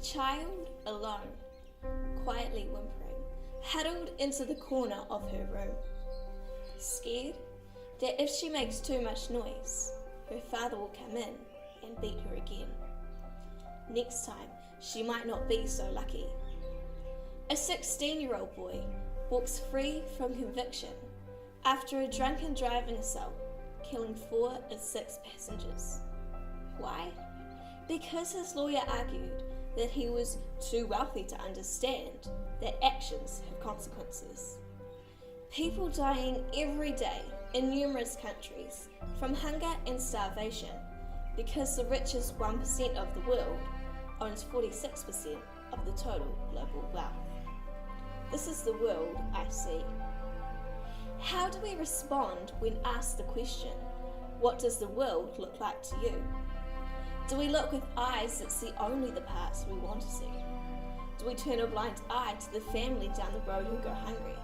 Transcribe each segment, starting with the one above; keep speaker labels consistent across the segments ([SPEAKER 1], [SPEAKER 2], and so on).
[SPEAKER 1] child, alone, quietly whimpering, huddled into the corner of her room, scared that if she makes too much noise, her father will come in and beat her again. Next time, she might not be so lucky. A 16-year-old boy walks free from conviction after a drunken driving assault, killing 4 of 6 passengers. Why? Because his lawyer argued that he was too wealthy to understand that actions have consequences. People dying every day in numerous countries from hunger and starvation because the richest 1% of the world owns 46% of the total global wealth. This is the world I see. How do we respond when asked the question, what does the world look like to you? Do we look with eyes that see only the parts we want to see? Do we turn a blind eye to the family down the road who go hungry?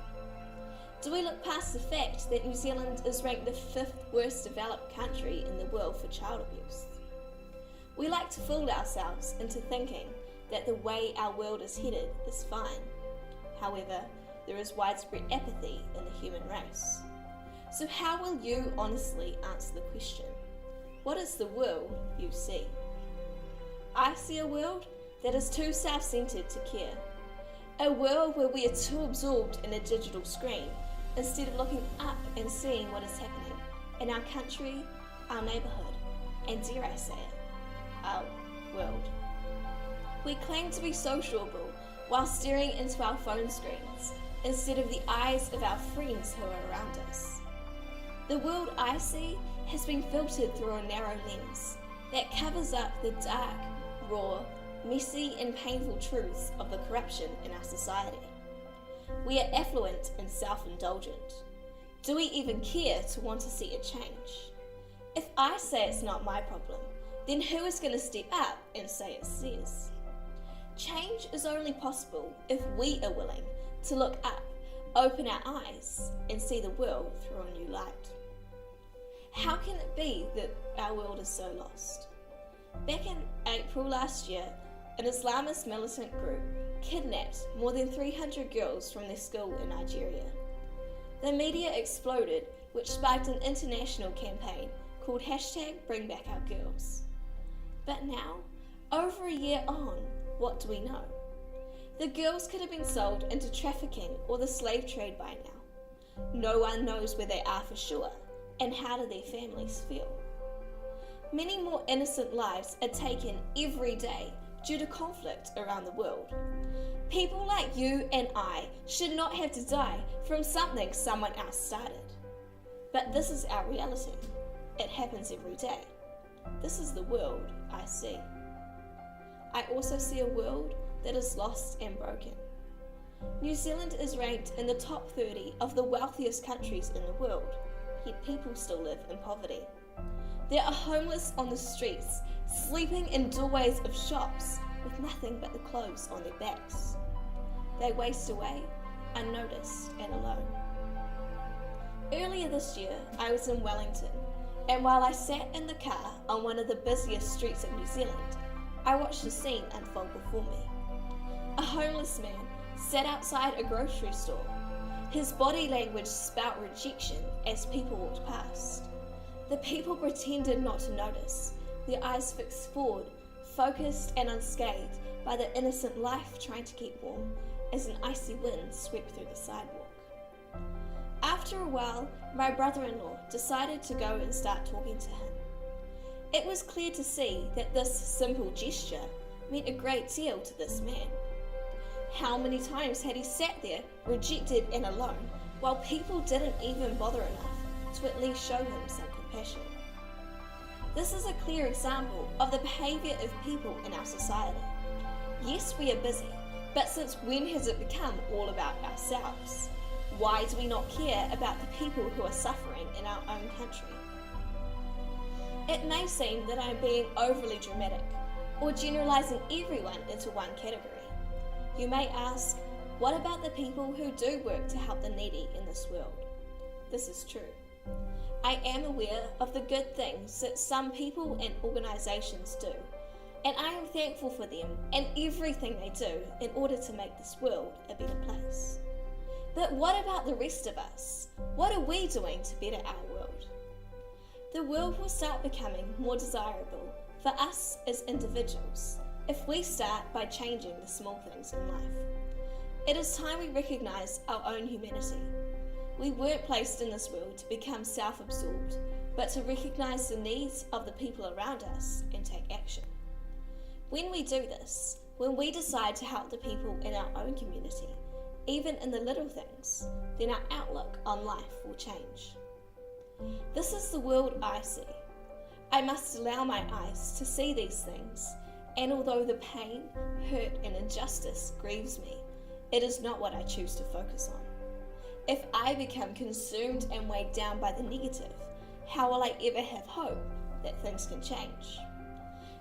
[SPEAKER 1] Do we look past the fact that New Zealand is ranked the 5th worst developed country in the world for child abuse? We like to fool ourselves into thinking that the way our world is headed is fine. However, there is widespread apathy in the human race. So how will you honestly answer the question? What is the world you see? I see a world that is too self-centered to care. A world where we are too absorbed in a digital screen instead of looking up and seeing what is happening in our country, our neighbourhood, and dare I say it, our world. We claim to be sociable while staring into our phone screens instead of the eyes of our friends who are around us. The world I see has been filtered through a narrow lens that covers up the dark, raw, messy and painful truths of the corruption in our society. We are affluent and self-indulgent. Do we even care to want to see it change? If I say it's not my problem, then who is going to step up and say it's theirs? Change is only possible if we are willing to look up, open our eyes, and see the world through a new light. How can it be that our world is so lost? Back in April last year, an Islamist militant group kidnapped more than 300 girls from their school in Nigeria. The media exploded, which sparked an international campaign called #BringBackOurGirls. But now, over a year on, what do we know? The girls could have been sold into trafficking or the slave trade by now. No one knows where they are for sure, and how do their families feel? Many more innocent lives are taken every day due to conflict around the world. People like you and I should not have to die from something someone else started. But this is our reality. It happens every day. This is the world I see. I also see a world that is lost and broken. New Zealand is ranked in the top 30 of the wealthiest countries in the world, yet people still live in poverty. There are homeless on the streets, sleeping in doorways of shops with nothing but the clothes on their backs. They waste away, unnoticed and alone. Earlier this year, I was in Wellington, and while I sat in the car on one of the busiest streets of New Zealand, I watched a scene unfold before me. A homeless man sat outside a grocery store. His body language spout rejection as people walked past. The people pretended not to notice, their eyes fixed forward, focused and unscathed by the innocent life trying to keep warm as an icy wind swept through the sidewalk. After a while, my brother-in-law decided to go and start talking to him. It was clear to see that this simple gesture meant a great deal to this man. How many times had he sat there, rejected and alone, while people didn't even bother enough to at least show him some compassion? This is a clear example of the behaviour of people in our society. Yes, we are busy, but since when has it become all about ourselves? Why do we not care about the people who are suffering in our own country? It may seem that I am being overly dramatic or generalising everyone into one category. You may ask, what about the people who do work to help the needy in this world? This is true. I am aware of the good things that some people and organisations do, And I am thankful for them and everything they do in order to make this world a better place. But what about the rest of us? What are we doing to better our world? The world will start becoming more desirable for us as individuals if we start by changing the small things in life. It is time we recognise our own humanity. We weren't placed in this world to become self-absorbed, but to recognise the needs of the people around us and take action. When we do this, when we decide to help the people in our own community, even in the little things, then our outlook on life will change. This is the world I see. I must allow my eyes to see these things, and although the pain, hurt, and injustice grieves me, it is not what I choose to focus on. If I become consumed and weighed down by the negative, how will I ever have hope that things can change?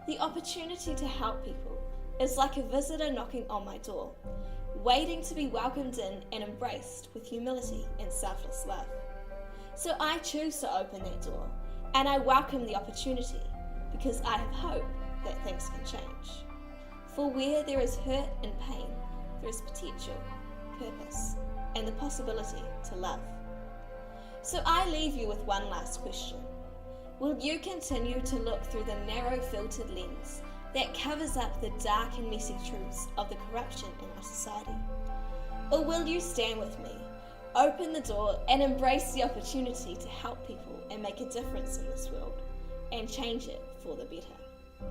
[SPEAKER 1] The opportunity to help people is like a visitor knocking on my door, waiting to be welcomed in and embraced with humility and selfless love. So I choose to open that door, and I welcome the opportunity because I have hope that things can change. For where there is hurt and pain, there is potential, purpose, and the possibility to love. So I leave you with one last question. Will you continue to look through the narrow filtered lens that covers up the dark and messy truths of the corruption in our society? Or will you stand with me, open the door, and embrace the opportunity to help people and make a difference in this world and change it for the better?